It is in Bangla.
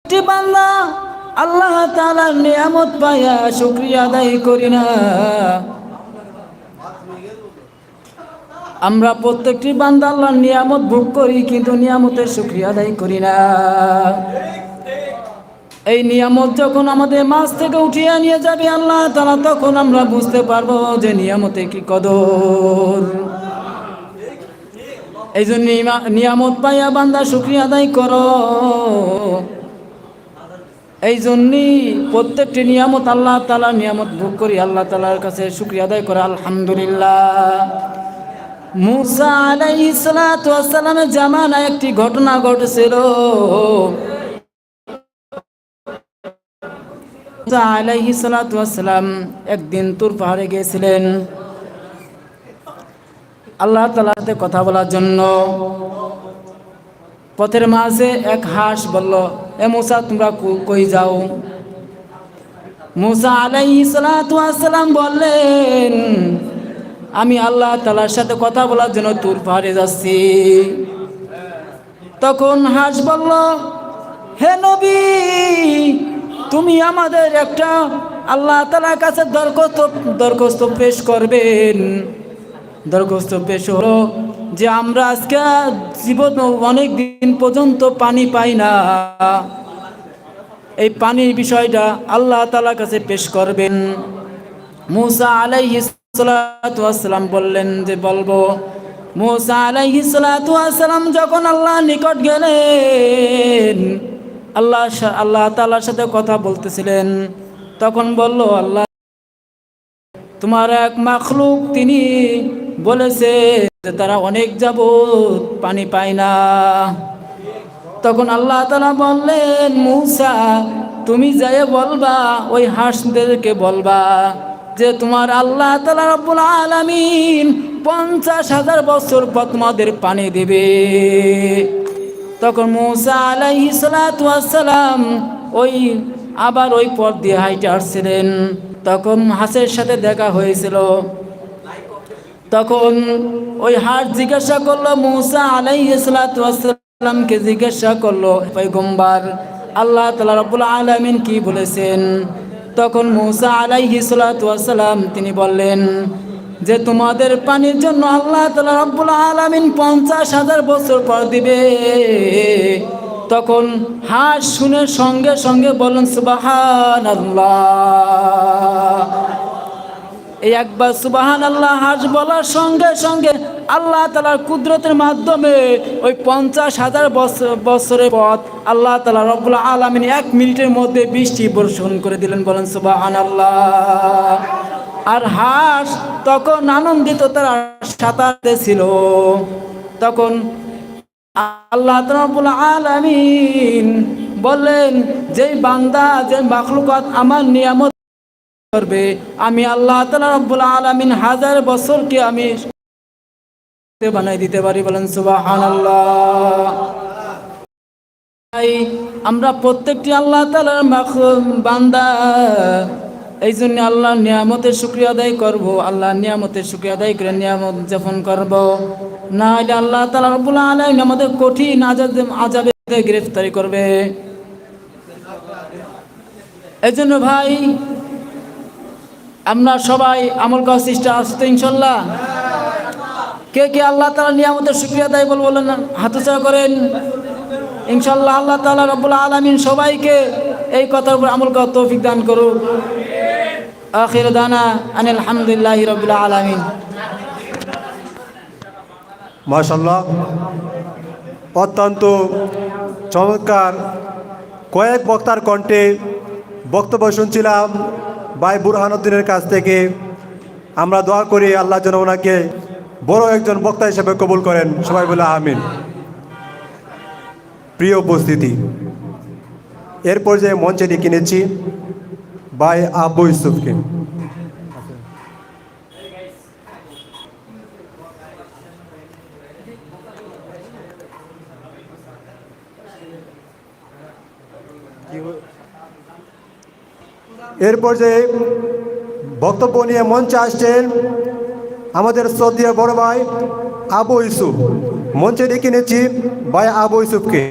একটি বান্দা আল্লাহ তাআলার নিয়ামত পাইয়া শুকরিয়া আদায় করি না। আমরা প্রত্যেকটি বান্দা আল্লাহর নিয়ামত ভোগ করি, কিন্তু নিয়ামতের শুকরিয়া আদায় করি না। এই নিয়ামত যখন আমাদের মাঝ থেকে উঠিয়ে নিয়ে যাবে আল্লাহ তাআলা, তখন আমরা বুঝতে পারবো যে নিয়ামতে কি কদর। এই জন্য নিয়ামত পাইয়া বান্দা শুকরিয়া আদায় করো। এই জন্যই প্রত্যেকটি নিয়ামত আল্লাহ তাআলার নিয়ামত ভোগ করি, আল্লাহ তাআলার কাছে শুকরিয়া আদায় করে আলহামদুলিল্লাহ। মুসা আলাইহিস সালাতু ওয়াস সালামের জামানায় একটি ঘটনা ঘটেছিল। মুসা আলাইহিস সালাতু ওয়াস সালাম একদিন তুর পাহাড়ে গিয়েছিলেন আল্লাহ তাআলার সাথে কথা বলার জন্য। পথের মাঝে এক হাঁস বলল, এ মুসা তোমরা কই যাও? মুসা আলাইহিস সালাতু ওয়াস সালাম বললেন, আমি আল্লাহ তাআলার সাথে কথা বলার জন্য তুর পাহাড়ে যাচ্ছি। তখন হাঁস বলল, হে নবী, তুমি আমাদের একটা আল্লাহ তাআলার কাছে দরখাস্ত পেশ করবেন। দরখাস্ত পেশ হলো যে আমরা আজকে জীবন অনেক দিন পর্যন্ত পানি পাই না, এই পানির বিষয়টা আল্লাহ তাআলার কাছে পেশ করবেন। মুসা আলাইহিস সালাতু ওয়াস সালাম বললেন যে বলবো। মুসা আলাইহিস সালাতু ওয়াস সালাম যখন আল্লাহর নিকট গেলেন, আল্লাহ তাআলার সাথে কথা বলতেছিলেন, তখন বলল, আল্লাহ তোমার এক মাখলুক তিনি বলেছে যে তারা অনেক যাবত পানি পায় না। তখন আল্লাহ তাআলা বললেন, মুসা তুমি যাই বলবা, ওই হাঁসদেরকে বলবা যে তোমার আল্লাহ তাআলা রব্বুল আলামিন 50,000 বছর পর তোমাদের পানি দেবে। তখন মুসা আলাইহিস সালাতু ওয়াস সালাম আবার ওই পথ দিয়ে হাইটে আসছিলেন। তখন হাঁসের সাথে দেখা হয়েছিল। তখন ওই হাঁস জিজ্ঞাসা করলো, মুসা আলাইহিস সালাতু ওয়াস সালামকে জিজ্ঞাসা করলো, পয়গম্বর আল্লাহ তাআলা রব্বুল আলামিন কি বলেছেন? তখন মুসা আলাইহিস সালাতু ওয়াস সালাম তিনি বললেন যে তোমাদের পানির জন্য আল্লাহ তাআলা রব্বুল আলামিন 50,000 বছর পর দিবে। তখন হাঁস শুনে সঙ্গে সঙ্গে বলেন সুবহানাল্লাহ। এই একবার সুবহানাল্লাহ হাঁস বলার সঙ্গে সঙ্গে আল্লাহ তাআলার কুদরতের মাধ্যমে ওই 50,000 বছরের পথ আল্লাহ তাআলা রব্বুল আলামিন 1 মিনিটের মধ্যে বৃষ্টি বর্ষণ করে দিলেন। বলেন সুবহানাল্লাহ। আর হাঁস তখন আনন্দিত, তারা সাঁতারতে ছিল। তখন আল্লাহ রব্বুল আলামিন বললেন, যেই বান্দা যে মাখলুকাত আমার নিয়ামত করবে, আমি আল্লাহ তাআলা রব্বুল আলামিন 1000 বছরকে আমি বানাই দিতে পারি। বলেন সুবহানাল্লাহ। আমরা প্রত্যেকটি আল্লাহ তাআলার বান্দা, এই জন্য আল্লাহর নিয়ামতের শুকরিয়া আদায় করব। আল্লাহর নিয়ামতের শুকরিয়া আদায় করে নিয়ামত যাপন করব, না হলে আল্লাহ তাআলা রব্বুল আলামিন আমাদের কঠিন আযাবে গ্রেফতারি করবে। এই জন্য ভাই, আমরা সবাই আমল করার চেষ্টা আছে তো ইনশাআল্লাহ। কে কে আল্লাহ তাআলার নিয়ামতের শুকরিয়া আদায় বলেন, হাত উঁচা করেন। ইনশাআল্লাহ আল্লাহ তাআলা রব্বুল আলামিন সবাইকে এই কথার উপর আমল করার তৌফিক দান করুন। আখির দানা আনিল হামদুলিল্লাহি রাব্বিল আলামিন। মাশাআল্লাহ, অত্যন্ত চমৎকার কয়েক বক্তার কণ্ঠে বক্তব্য শুনছিলাম ভাই বুরহানুদ্দিনের কাছ থেকে। আমরা দোয়া করি আল্লাহ যেন ওনাকে বড় একজন বক্তা হিসেবে কবুল করেন। সবাই বলে আমিন। প্রিয় উপস্থিতি, এর পর্যায়ে মঞ্চে ডেকে নিচ্ছি ভাই আবু ইউসুফকে। এর পর্যায়ে বক্তব্য নিয়ে মঞ্চে আসছেন আমাদের শ্রদ্ধেয় বড় ভাই আবু ইউসুফ। মঞ্চে ডেকে নিচ্ছি ভাই আবু ইউসুফকে।